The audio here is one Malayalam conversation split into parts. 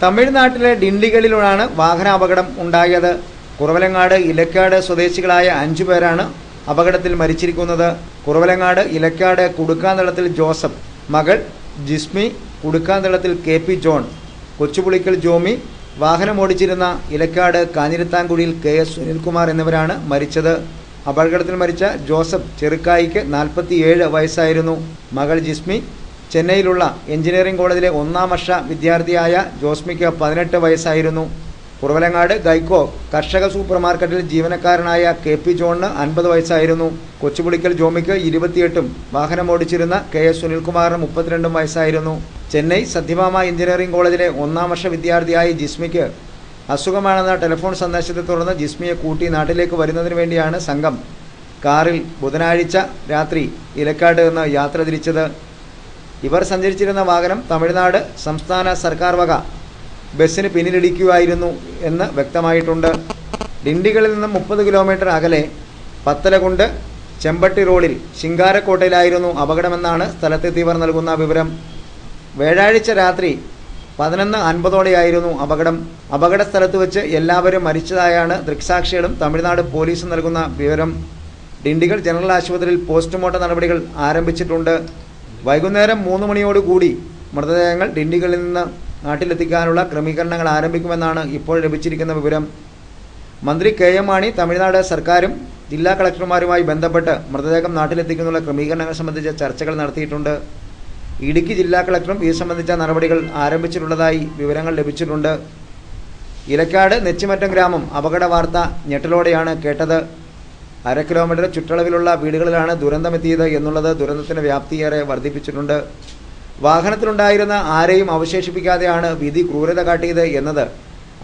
തമിഴ്നാട്ടിലെ ഡിണ്ടിഗലിലാണ് വാഹനാപകടം ഉണ്ടായത്. കുറവലങ്ങാട് ഇലക്കാട് സ്വദേശികളായ 5 പേരാണ് അപകടത്തിൽ മരിച്ചിരിക്കുന്നത്. കുറവലങ്ങാട് ഇലക്കാട് കുടുക്കാന്തളത്തിൽ ജോസഫ്, മകൾ ജിസ്മി, കുടുക്കാന്തളത്തിൽ KP ജോൺ, കൊച്ചുപുളിക്കൽ ജോമി, വാഹനമോടിച്ചിരുന്ന ഇലക്കാട് കാഞ്ഞിരത്താൻകുടിയിൽ KS സുനിൽകുമാർ എന്നിവരാണ് മരിച്ചത്. അപകടത്തിൽ മരിച്ച ജോസഫ് ചെറുക്കായിക്ക് 47 വയസ്സായിരുന്നു. മകൾ ജിസ്മി ചെന്നൈയിലുള്ള എഞ്ചിനീയറിംഗ് കോളേജിലെ 1ാം വർഷ വിദ്യാർത്ഥിയായ ജോസ്മിക്ക് 18 വയസ്സായിരുന്നു. കുറവലങ്ങാട് ഗൈക്കോ കർഷക സൂപ്പർ മാർക്കറ്റിൽ ജീവനക്കാരനായ KP ജോണിന് 50 വയസ്സായിരുന്നു. കൊച്ചുപുളിക്കൽ ജോമിക്ക് 28ഉം വാഹനമോടിച്ചിരുന്ന KS സുനിൽകുമാറിന് 32 വയസ്സായിരുന്നു. ചെന്നൈ സത്യഭാമ എഞ്ചിനീയറിംഗ് കോളേജിലെ 1ാം വർഷ വിദ്യാർത്ഥിയായ ജിസ്മിക്ക് അസുഖമാണെന്ന ടെലിഫോൺ സന്ദേശത്തെ തുടർന്ന് ജിസ്മിയെ കൂട്ടി നാട്ടിലേക്ക് വരുന്നതിന് വേണ്ടിയാണ് സംഘം കാറിൽ ബുധനാഴ്ച രാത്രി ഇലക്കാട് നിന്ന് യാത്ര തിരിച്ചത്. ഇവർ സഞ്ചരിച്ചിരുന്ന വാഹനം തമിഴ്നാട് സംസ്ഥാന സർക്കാർ വക ബസ്സിന് പിന്നിലിടിക്കുകയായിരുന്നു എന്ന് വ്യക്തമായിട്ടുണ്ട്. ഡിണ്ടിഗലിൽ നിന്നും 30 കിലോമീറ്റർ അകലെ പത്തലകുണ്ട് ചെമ്പട്ടി റോഡിൽ ശിങ്കാരക്കോട്ടയിലായിരുന്നു അപകടമെന്നാണ് സ്ഥലത്തെത്തിയവർ നൽകുന്ന വിവരം. വ്യാഴാഴ്ച രാത്രി 11:50ഓടെയായിരുന്നു അപകടം. അപകട സ്ഥലത്ത് വെച്ച് എല്ലാവരും മരിച്ചതായാണ് ദൃക്സാക്ഷികളും തമിഴ്നാട് പോലീസും നൽകുന്ന വിവരം. ഡിണ്ടിഗൽ ജനറൽ ആശുപത്രിയിൽ പോസ്റ്റ്മോർട്ടം നടപടികൾ ആരംഭിച്ചിട്ടുണ്ട്. വൈകുന്നേരം 3 മണിയോടുകൂടി മൃതദേഹങ്ങൾ ഡിണ്ടിഗലിൽ നിന്ന് നാട്ടിലെത്തിക്കാനുള്ള ക്രമീകരണങ്ങൾ ആരംഭിക്കുമെന്നാണ് ഇപ്പോൾ ലഭിച്ചിരിക്കുന്ന വിവരം. മന്ത്രി KM മാണി തമിഴ്നാട് സർക്കാരും ജില്ലാ കളക്ടർമാരുമായി ബന്ധപ്പെട്ട് മൃതദേഹം നാട്ടിലെത്തിക്കുന്നതിനുള്ള ക്രമീകരണങ്ങൾ സംബന്ധിച്ച ചർച്ചകൾ നടത്തിയിട്ടുണ്ട്. ഇടുക്കി ജില്ലാ കളക്ടറും ഇത് സംബന്ധിച്ച നടപടികൾ ആരംഭിച്ചിട്ടുള്ളതായി വിവരങ്ങൾ ലഭിച്ചിട്ടുണ്ട്. ഇലക്കാട് നെച്ചിമറ്റം ഗ്രാമം അപകട വാർത്ത ഞെട്ടലോടെയാണ് കേട്ടത്. 1/2 കിലോമീറ്റർ ചുറ്റളവിലുള്ള വീടുകളിലാണ് ദുരന്തമെത്തിയത് എന്നുള്ളത് ദുരന്തത്തിന്റെ വ്യാപ്തിയേറെ വർദ്ധിപ്പിച്ചിട്ടുണ്ട്. വാഹനത്തിലുണ്ടായിരുന്ന ആരെയും അവശേഷിപ്പിക്കാതെയാണ് വിധി ക്രൂരത കാട്ടിയത് എന്നത്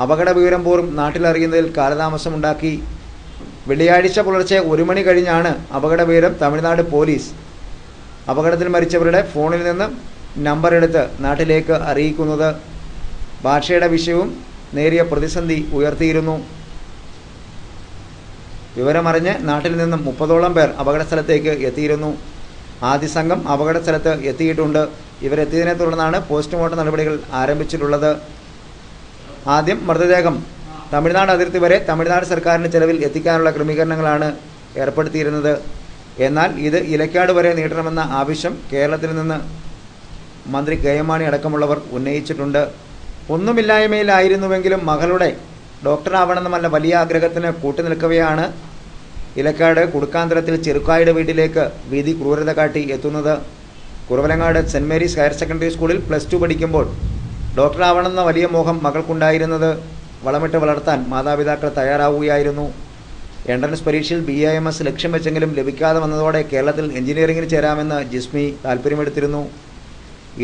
അപകട വിവരം പോലും നാട്ടിലറിയുന്നതിൽ കാലതാമസമുണ്ടാക്കി. വെള്ളിയാഴ്ച പുലർച്ചെ 1 മണി കഴിഞ്ഞാണ് അപകട വിവരം തമിഴ്നാട് പോലീസ് അപകടത്തിൽ മരിച്ചവരുടെ ഫോണിൽ നിന്ന് നമ്പർ എടുത്ത് നാട്ടിലേക്ക് അറിയിക്കുന്നത്. ഭാഷയുടെ വിഷയവും നേരിയ പ്രതിസന്ധി ഉയർത്തിയിരുന്നു. വിവരമറിഞ്ഞ് നാട്ടിൽ നിന്നും 30ഓളം പേർ അപകട സ്ഥലത്തേക്ക് എത്തിയിരുന്നു. ആദ്യ സംഘം അപകട സ്ഥലത്ത് എത്തിയിട്ടുണ്ട്. ഇവരെത്തിയതിനെ തുടർന്നാണ് പോസ്റ്റ്മോർട്ടം നടപടികൾ ആരംഭിച്ചിട്ടുള്ളത്. ആദ്യം മൃതദേഹം തമിഴ്നാട് അതിർത്തി വരെ തമിഴ്നാട് സർക്കാരിൻ്റെ ചെലവിൽ എത്തിക്കാനുള്ള ക്രമീകരണങ്ങളാണ് ഏർപ്പെടുത്തിയിരുന്നത്. എന്നാൽ ഇത് ഇലക്കാട് വരെ നീട്ടണമെന്ന ആവശ്യം കേരളത്തിൽ നിന്ന് മന്ത്രി KM മാണി അടക്കമുള്ളവർ ഉന്നയിച്ചിട്ടുണ്ട്. ഒന്നുമില്ലായ്മയിലായിരുന്നുവെങ്കിലും മകളുടെ ഡോക്ടറാവണമെന്ന വലിയ ആഗ്രഹത്തിന് കൂട്ടുനിൽക്കവെയാണ് ഇലക്കാട് കുടുക്കാന്തരത്തിൽ ചെറുക്കായുടെ വീട്ടിലേക്ക് വിധി ക്രൂരത കാട്ടി എത്തുന്നത്. Kuravilangad saint Mary's higher secondary സ്കൂളിൽ +2 പഠിക്കുമ്പോൾ ഡോക്ടറാവണമെന്ന വലിയ മോഹം മകൾക്കുണ്ടായിരുന്നത് വളമിട്ട് വളർത്താൻ മാതാപിതാക്കൾ തയ്യാറാവുകയായിരുന്നു. എൻട്രൻസ് പരീക്ഷയിൽ BAMS ലക്ഷ്യം വെച്ചെങ്കിലും ലഭിക്കാതെ വന്നതോടെ കേരളത്തിൽ എഞ്ചിനീയറിംഗിന് ചേരാമെന്ന് ജിസ്മി താൽപ്പര്യമെടുത്തിരുന്നു.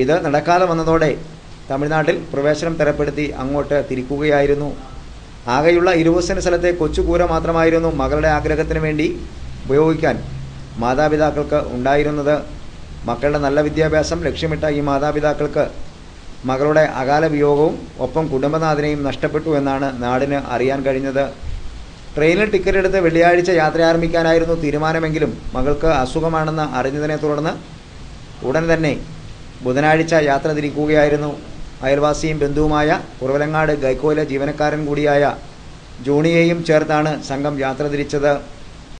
ഇത് നടക്കാതെ വന്നതോടെ തമിഴ്നാട്ടിൽ പ്രവേശനം തരപ്പെടുത്തി അങ്ങോട്ട് തിരിക്കുകയായിരുന്നു. ആകെയുള്ള 20 സെന്റ് സ്ഥലത്തെ കൊച്ചുകൂര മാത്രമായിരുന്നു മകളുടെ ആഗ്രഹത്തിന് വേണ്ടി ഉപയോഗിക്കാൻ മാതാപിതാക്കൾക്ക് ഉണ്ടായിരുന്നത്. മക്കളുടെ നല്ല വിദ്യാഭ്യാസം ലക്ഷ്യമിട്ട ഈ മാതാപിതാക്കൾക്ക് മകളുടെ അകാല വിയോഗവും ഒപ്പം കുടുംബനാഥനെയും നഷ്ടപ്പെട്ടു എന്നാണ് നാടിന് അറിയാൻ കഴിഞ്ഞത്. ട്രെയിനിൽ ടിക്കറ്റ് എടുത്ത് വെള്ളിയാഴ്ച യാത്ര ആരംഭിക്കാനായിരുന്നു തീരുമാനമെങ്കിലും മകൾക്ക് അസുഖമാണെന്ന് അറിഞ്ഞതിനെ തുടർന്ന് ഉടൻ തന്നെ ബുധനാഴ്ച യാത്ര തിരിക്കുകയായിരുന്നു. അയൽവാസിയും ബന്ധുവുമായ കുറവലങ്ങാട് ഗൈക്കോയിലെ ജീവനക്കാരൻ കൂടിയായ ജോണിയെയും ചേർത്താണ് സംഘം യാത്ര തിരിച്ചത്.